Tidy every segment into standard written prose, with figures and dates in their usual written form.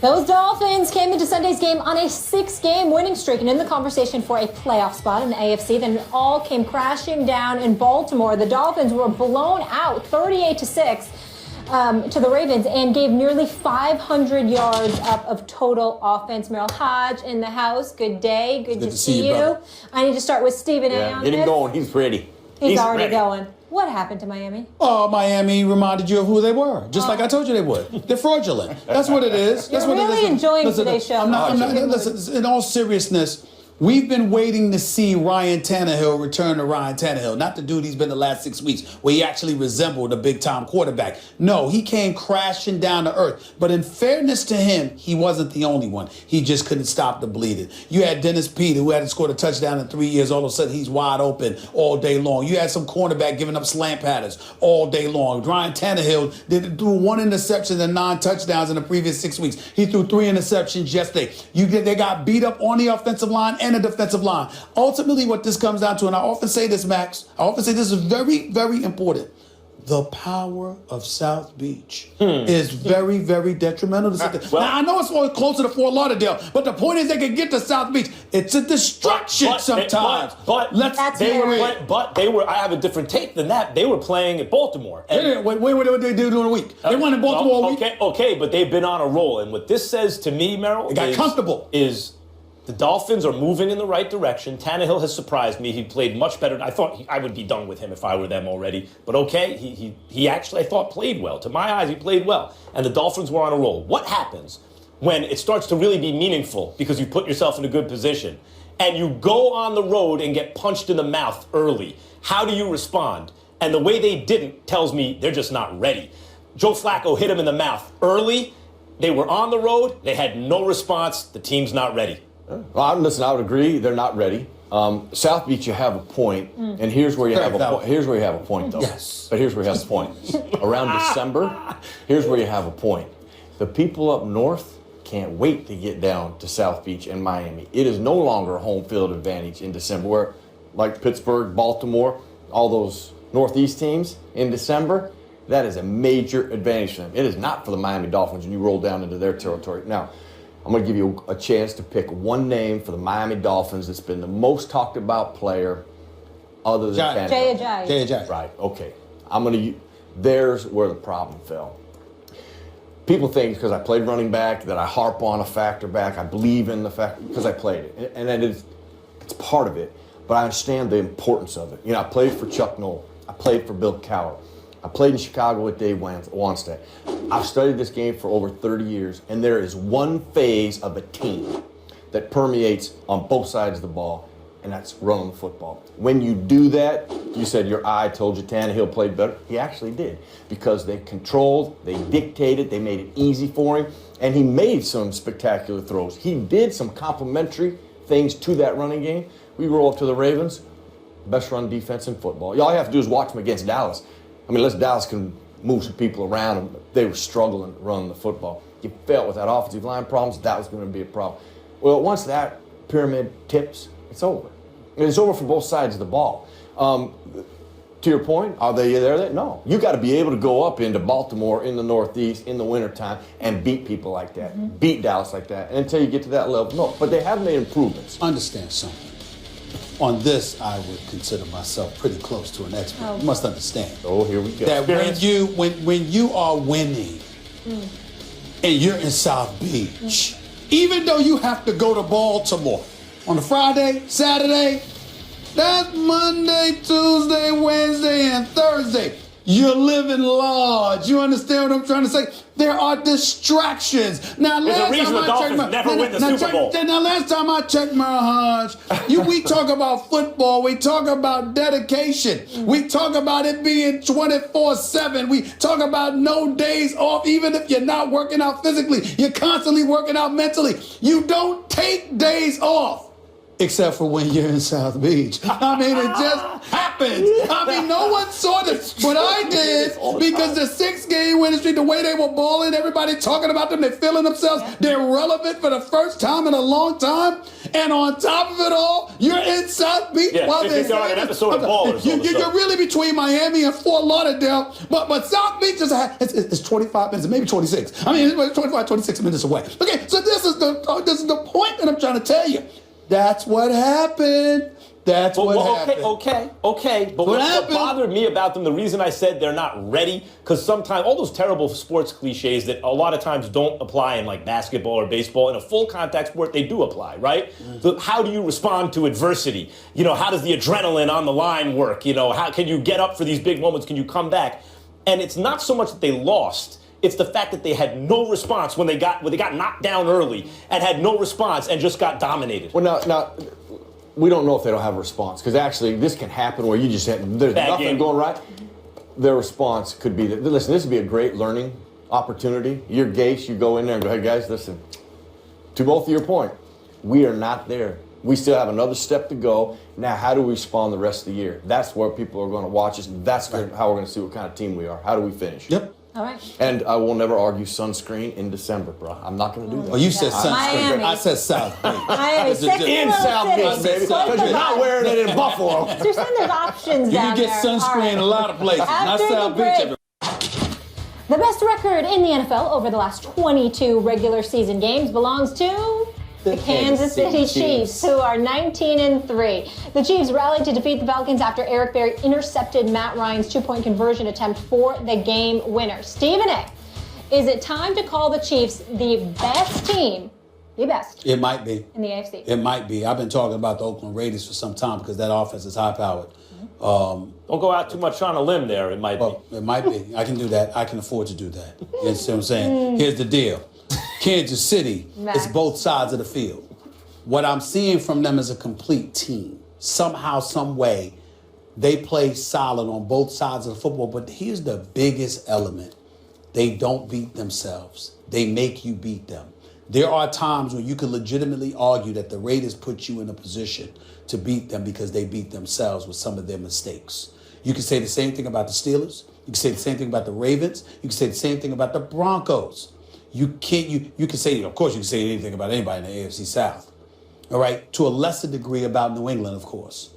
Those Dolphins came into Sunday's game on a 6-game winning streak and in the conversation for a playoff spot in the AFC. Then it all came crashing down in Baltimore. The Dolphins were blown out 38-6 to the Ravens and gave nearly 500 yards up of total offense. Merrill Hodge in the house. Good day. Good to see you. I need to start with Stephen A. on Get him this. going. He's ready. He's already ready. going. What happened to Miami? Oh, Miami reminded you of who they were, just like I told you they would. They're fraudulent. That's what it is. That's You're what really it is. enjoying today's show. Listen, in all seriousness, we've been waiting to see Ryan Tannehill return to Ryan Tannehill, not the dude he's been the last 6 weeks, where he actually resembled a big-time quarterback. No, he came crashing down to earth. But in fairness to him, he wasn't the only one. He just couldn't stop the bleeding. You had Dennis Peter, who hadn't scored a touchdown in 3 years. All of a sudden, he's wide open all day long. You had some cornerback giving up slant patterns all day long. Ryan Tannehill threw 1 interception and 9 touchdowns in the previous 6 weeks. He threw 3 interceptions yesterday. They got beat up on the offensive line and the defensive line. Ultimately, what this comes down to, and I often say this, Max, I often say this is very, very important. The power of South Beach is very, very detrimental to something. Now, I know it's all closer to Fort Lauderdale, but the point is they can get to South Beach. It's a distraction sometimes. I have a different take than that. They were playing at Baltimore. What did they do during the week? They won in Baltimore all week. Okay, but they've been on a roll. And what this says to me, Merrill, they got comfortable. Is the Dolphins are moving in the right direction. Tannehill has surprised me. He played much better. I thought I would be done with him if I were them already. But okay, he actually, I thought, played well. To my eyes, he played well. And the Dolphins were on a roll. What happens when it starts to really be meaningful because you put yourself in a good position and you go on the road and get punched in the mouth early? How do you respond? And the way they didn't tells me they're just not ready. Joe Flacco hit him in the mouth early. They were on the road. They had no response. The team's not ready. Well, listen, I would agree they're not ready. South Beach, you have a point, and here's where you have a point. Here's where you have a point, though. Yes. But here's where you have a point. Around December, here's where you have a point. The people up north can't wait to get down to South Beach and Miami. It is no longer a home field advantage in December, where, like Pittsburgh, Baltimore, all those Northeast teams in December, that is a major advantage for them. It is not for the Miami Dolphins when you roll down into their territory. Now, I'm going to give you a chance to pick one name for the Miami Dolphins that's been the most talked about player other than Tannehill. Jay Ajayi. Right, okay. There's where the problem fell. People think because I played running back that I harp on a factor back. I believe in the fact because I played it. And it's part of it. But I understand the importance of it. You know, I played for Chuck Noll. I played for Bill Cowher. I played in Chicago with Dave Wanstead. I've studied this game for over 30 years, and there is one phase of a team that permeates on both sides of the ball, and that's running the football. When you do that, you said your eye told you Tannehill played better. He actually did, because they controlled, they dictated, they made it easy for him, and he made some spectacular throws. He did some complementary things to that running game. We roll up to the Ravens, best run defense in football. All you have to do is watch them against Dallas. I mean, unless Dallas can move some people around them, they were struggling to run the football. You felt with that offensive line problems, that was going to be a problem. Well, once that pyramid tips, it's over. And it's over for both sides of the ball. To your point, are they there? No. You got to be able to go up into Baltimore in the Northeast in the wintertime and beat people like that, beat Dallas like that. And until you get to that level, no. But they have made improvements. Understand something. On this, I would consider myself pretty close to an expert. You must understand. Oh, here we go. That when you are winning and you're in South Beach, even though you have to go to Baltimore on a Friday, Saturday, that's Monday, Tuesday, Wednesday, and Thursday. You're living large. You understand what I'm trying to say? There are distractions. Now, there's a reason the Dolphins never win the Super Bowl. Now, last time I checked my Hodge, we talk about football. We talk about dedication. We talk about it being 24/7. We talk about no days off, even if you're not working out physically. You're constantly working out mentally. You don't take days off. Except for when you're in South Beach. I mean, it just happens. I mean, no one saw this. What I did, because the 6-game winning streak, the way they were balling, everybody talking about them, they're feeling themselves, they're relevant for the first time in a long time. And on top of it all, you're in South Beach. Yeah, while it's like an episode of Ballers. You're really between Miami and Fort Lauderdale, but South Beach is it's 25 minutes, maybe 26. I mean, it's 25, 26 minutes away. Okay, so this is the point that I'm trying to tell you. That's what happened. That's what happened. Okay. But what bothered me about them, the reason I said they're not ready, because sometimes all those terrible sports cliches that a lot of times don't apply in like basketball or baseball, in a full contact sport, they do apply, right? Mm-hmm. So how do you respond to adversity? You know, how does the adrenaline on the line work? You know, how can you get up for these big moments? Can you come back? And it's not so much that they lost. It's the fact that they had no response when they got knocked down early and had no response and just got dominated. Well, now we don't know if they don't have a response, because actually this can happen where you just there's Bad nothing game. going right. Their response could be that, listen, this would be a great learning opportunity. You're Gase, you go in there and go, hey guys, listen, to both of your point, we are not there. We still have another step to go. Now, how do we respond the rest of the year? That's where people are going to watch us. That's how we're going to see what kind of team we are. How do we finish? Yep. All right. And I will never argue sunscreen in December, bro. I'm not going to do that. Oh, you said sunscreen. Miami. I said South Beach. Miami, In South Beach, baby. Because you're not wearing it in Buffalo. So you're saying there's options You down can get there. sunscreen All right. in a lot of places, not After South the Beach. break. The best record in the NFL over the last 22 regular season games belongs to the Kansas City Chiefs, who are 19-3. The Chiefs rallied to defeat the Falcons after Eric Berry intercepted Matt Ryan's 2-point conversion attempt for the game winner. Stephen A., is it time to call the Chiefs the best team, the best, It might be. in the AFC? It might be. I've been talking about the Oakland Raiders for some time because that offense is high-powered. Don't go out too much on a limb there. It might be. Well, it might be. I can do that. I can afford to do that. You see what I'm saying? Here's the deal. Kansas City is both sides of the field. What I'm seeing from them is a complete team. Somehow, some way, they play solid on both sides of the football. But here's the biggest element. They don't beat themselves. They make you beat them. There are times when you can legitimately argue that the Raiders put you in a position to beat them because they beat themselves with some of their mistakes. You can say the same thing about the Steelers. You can say the same thing about the Ravens. You can say the same thing about the Broncos. You can say, of course, you can say anything about anybody in the AFC South. All right? To a lesser degree about New England, of course.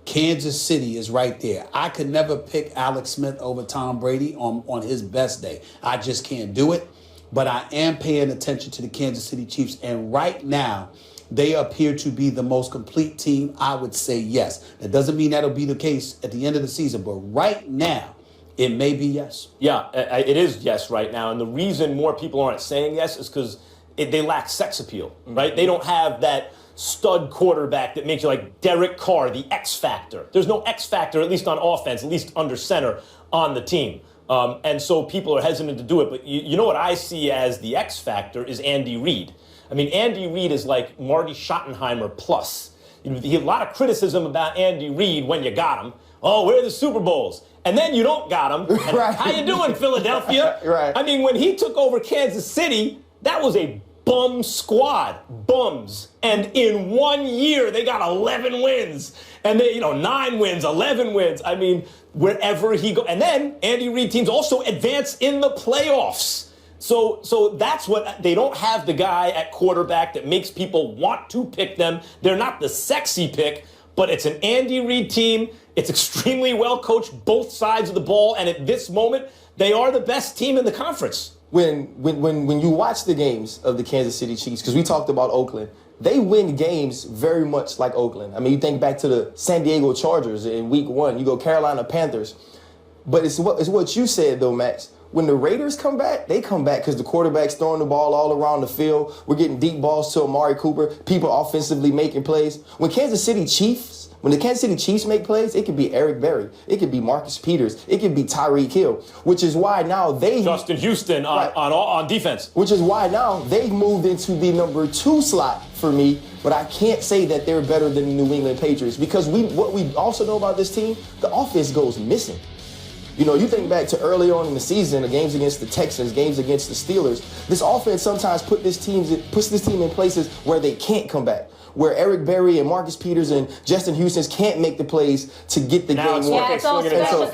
Kansas City is right there. I could never pick Alex Smith over Tom Brady on his best day. I just can't do it. But I am paying attention to the Kansas City Chiefs. And right now, they appear to be the most complete team. I would say yes. That doesn't mean that'll be the case at the end of the season. But right now, it may be yes. Yeah, it is yes right now. And the reason more people aren't saying yes is because they lack sex appeal, right? They don't have that stud quarterback that makes you like Derek Carr, the X factor. There's no X factor, at least on offense, at least under center on the team. And so people are hesitant to do it. But you know what I see as the X factor is Andy Reid. I mean, Andy Reid is like Marty Schottenheimer plus. You know, a lot of criticism about Andy Reid when you got him. Oh, where are the Super Bowls? And then you don't got him. And Right. How you doing, Philadelphia? Right. I mean, when he took over Kansas City, that was a bum squad, bums. And in 1 year, they got 11 wins. And they, 9 wins, 11 wins. I mean, wherever he goes. And then Andy Reid teams also advance in the playoffs. So that's what, they don't have the guy at quarterback that makes people want to pick them. They're not the sexy pick, but it's an Andy Reid team. It's extremely well coached, both sides of the ball. And at this moment, they are the best team in the conference. When you watch the games of the Kansas City Chiefs, because we talked about Oakland, they win games very much like Oakland. I mean, you think back to the San Diego Chargers in week 1, you go Carolina Panthers. But it's what you said, though, Max. When the Raiders come back, they come back because the quarterback's throwing the ball all around the field. We're getting deep balls to Amari Cooper. People offensively making plays. When the Kansas City Chiefs make plays, it could be Eric Berry. It could be Marcus Peters. It could be Tyreek Hill, which is why now Justin Houston on defense. Which is why now they've moved into the number 2 slot for me, but I can't say that they're better than the New England Patriots because what we also know about this team, the offense goes missing. You know, you think back to early on in the season, the games against the Texans, games against the Steelers. This offense sometimes puts this team in places where they can't come back, where Eric Berry and Marcus Peters and Justin Houston can't make the plays to get the game won. Yeah, it's all special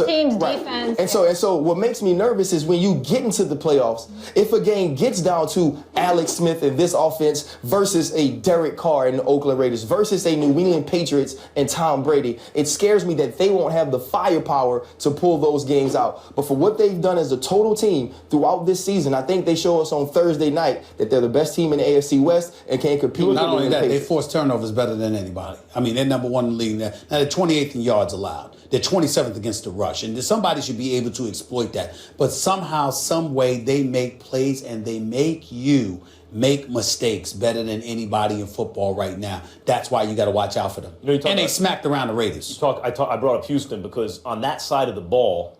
teams, defense. And so what makes me nervous is when you get into the playoffs, if a game gets down to Alex Smith and this offense versus a Derek Carr and the Oakland Raiders versus a New England Patriots and Tom Brady, it scares me that they won't have the firepower to pull those games out. But for what they've done as a total team throughout this season, I think they show us on Thursday night that they're the best team in the AFC West and can compete with Not only that, Patriots. they force turnovers better than anybody. I mean, they're number one in the league. Now they're 28th in yards allowed. They're 27th against the rush. And somebody should be able to exploit that. But somehow, some way, they make plays and they make you make mistakes better than anybody in football right now. That's why you got to watch out for them. You know, and they smacked around the Raiders. I brought up Houston because on that side of the ball,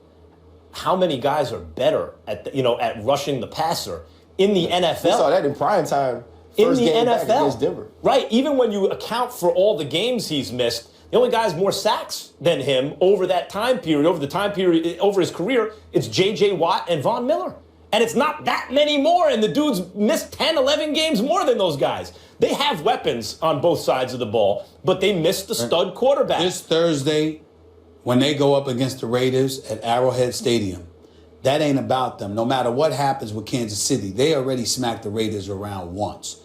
how many guys are better at at rushing the passer in the NFL? We saw that in prime time. First in the game back NFL, against Denver. Right? Even when you account for all the games he's missed, the only guy has more sacks than him over that time period, over his career, it's J.J. Watt and Von Miller. And it's not that many more, and the dudes missed 10, 11 games more than those guys. They have weapons on both sides of the ball, but they missed the stud quarterback. This Thursday, when they go up against the Raiders at Arrowhead Stadium, that ain't about them. No matter what happens with Kansas City, they already smacked the Raiders around once.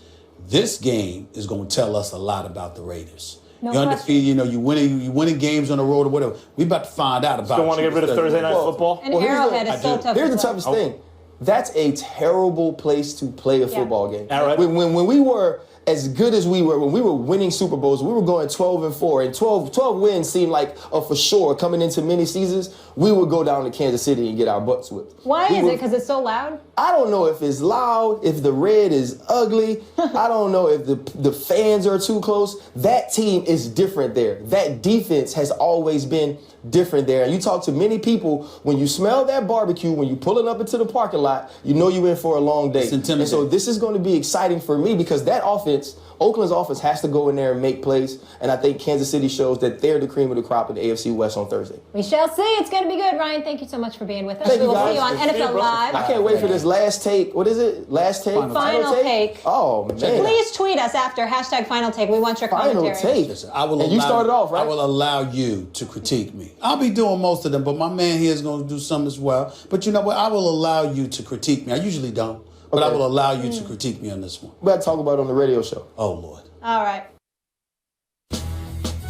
This game is going to tell us a lot about the Raiders. You're undefeated, you winning games on the road or whatever. We about to find out about. Still want to get rid of Thursday night football? And Arrowhead is so tough. Here's the toughest thing. That's a terrible place to play a football game. All right. When we were as good as we were, when we were winning Super Bowls, we were going 12-4, and 12 wins seemed like for sure coming into many seasons, we would go down to Kansas City and get our butts whipped. Why is it? Because it's so loud? I don't know if it's loud, if the red is ugly. I don't know if the fans are too close. That team is different there. That defense has always been different there. And you talk to many people, when you smell that barbecue, when you're pulling up into the parking lot, you know you're in for a long day. And so this is going to be exciting for me because that offense, Oakland's offense, has to go in there and make plays. And I think Kansas City shows that they're the cream of the crop in the AFC West on Thursday. We shall see. It's going to be good. Ryan, thank you so much for being with us. Thank We you, will guys. see you on NFL Live. I can't wait for this last take. What is it? Last take? Final take. Oh, man. Please tweet us after #Final Take. We want your commentary. Final take. Listen, you started off, right? I will allow you to critique me. I'll be doing most of them, but my man here is going to do some as well. But you know what? I will allow you to critique me. I usually don't, but I will allow you to critique me on this one. We got to talk about it on the radio show. Oh, Lord. All right.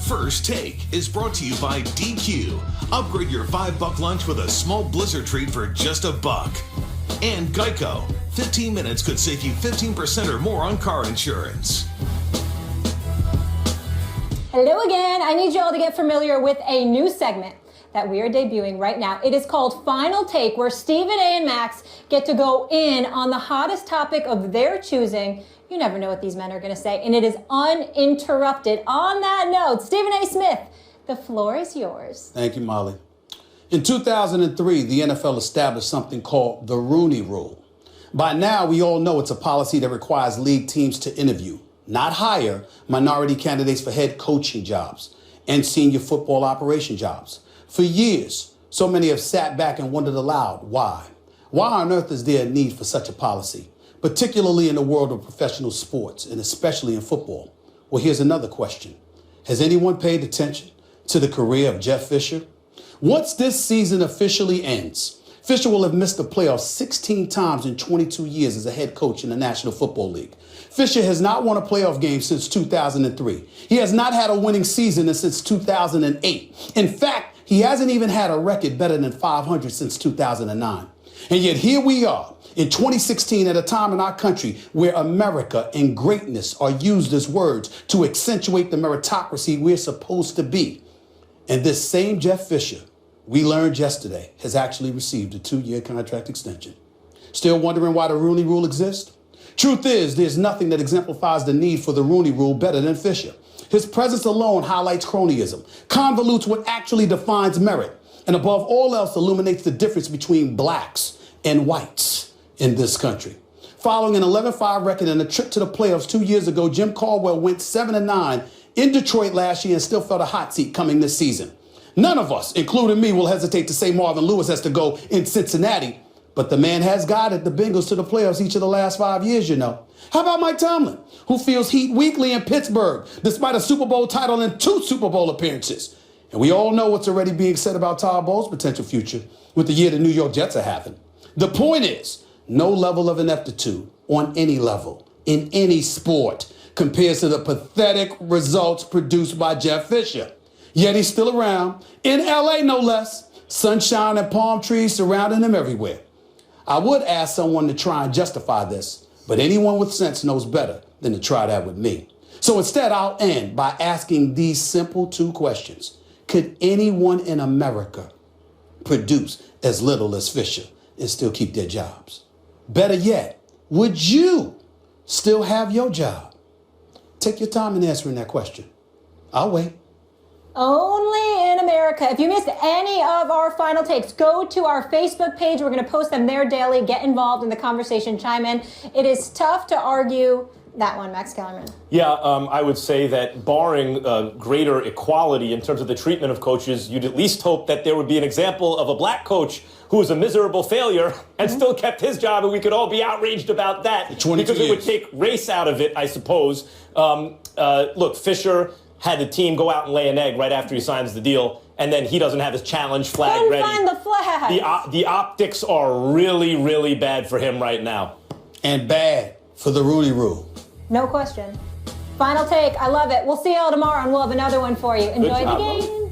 First Take is brought to you by DQ. Upgrade your $5 lunch with a small Blizzard treat for just $1. And Geico. 15 minutes could save you 15% or more on car insurance. Hello again. I need you all to get familiar with a new segment that we are debuting right now. It is called Final Take, where Stephen A. and Max get to go in on the hottest topic of their choosing. You never know what these men are going to say, and it is uninterrupted. On that note, Stephen A. Smith, the floor is yours. Thank you, Molly. In 2003, the NFL established something called the Rooney Rule. By now, we all know it's a policy that requires league teams to interview, not hire, minority candidates for head coaching jobs and senior football operation jobs. For years, so many have sat back and wondered aloud, why? Why on earth is there a need for such a policy, particularly in the world of professional sports and especially in football? Well, here's another question. Has anyone paid attention to the career of Jeff Fisher? Once this season officially ends, Fisher will have missed the playoffs 16 times in 22 years as a head coach in the National Football League. Fisher has not won a playoff game since 2003. He has not had a winning season since 2008. In fact, he hasn't even had a record better than 500 since 2009. And yet here we are in 2016 at a time in our country where America and greatness are used as words to accentuate the meritocracy we're supposed to be. And this same Jeff Fisher, we learned yesterday, has actually received a 2-year contract extension. Still wondering why the Rooney Rule exists? Truth is, there's nothing that exemplifies the need for the Rooney Rule better than Fisher. His presence alone highlights cronyism, convolutes what actually defines merit, and above all else illuminates the difference between blacks and whites in this country. Following an 11-5 record and a trip to the playoffs 2 years ago, Jim Caldwell went 7-9 in Detroit last year and still felt a hot seat coming this season. None of us, including me, will hesitate to say Marvin Lewis has to go in Cincinnati. But the man has guided the Bengals to the playoffs each of the last 5 years, you know. How about Mike Tomlin, who feels heat weekly in Pittsburgh, despite a Super Bowl title and 2 Super Bowl appearances? And we all know what's already being said about Todd Bowles' potential future with the year the New York Jets are having. The point is, no level of ineptitude on any level, in any sport, compares to the pathetic results produced by Jeff Fisher. Yet he's still around, in LA no less, sunshine and palm trees surrounding him everywhere. I would ask someone to try and justify this, but anyone with sense knows better than to try that with me. So instead, I'll end by asking these simple 2 questions. Could anyone in America produce as little as Fisher and still keep their jobs? Better yet, would you still have your job? Take your time in answering that question. I'll wait. Only in America. If you missed any of our final takes, go to our Facebook page. We're going to post them there daily. Get involved in the conversation. Chime in. It is tough to argue that one, Max Kellerman. Yeah, I would say that barring greater equality in terms of the treatment of coaches, you'd at least hope that there would be an example of a black coach who was a miserable failure and still kept his job, and we could all be outraged about that because it would take race out of it, I suppose. Look, Fisher had the team go out and lay an egg right after he signs the deal, and then he doesn't have his challenge flag ready. Find the flag. The optics are really, really bad for him right now. And bad for the Rooney Rule. No question. Final take. I love it. We'll see you all tomorrow, and we'll have another one for you. Enjoy the game.